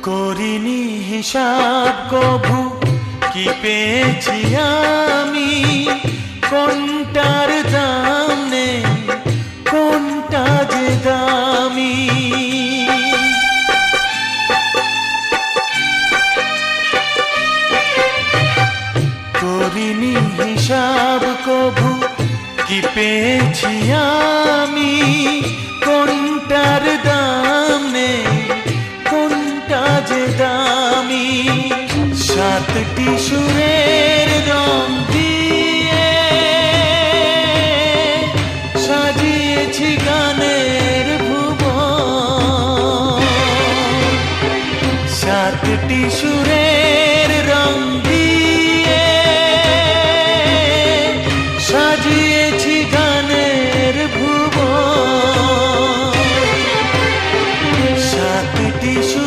করিনি হিসাব কভু কি পেয়েছি আমি, কোনটার দাম নেই কোনটা যে দামি। করিনি হিসাব কভু কি পেয়েছি আমি, কোনটার দাম নেই কোনটা যে দামি। সাতটি সুরের রং দিয়ে সাজিয়েছি গানের ভুবন, সাতটি সুরের রং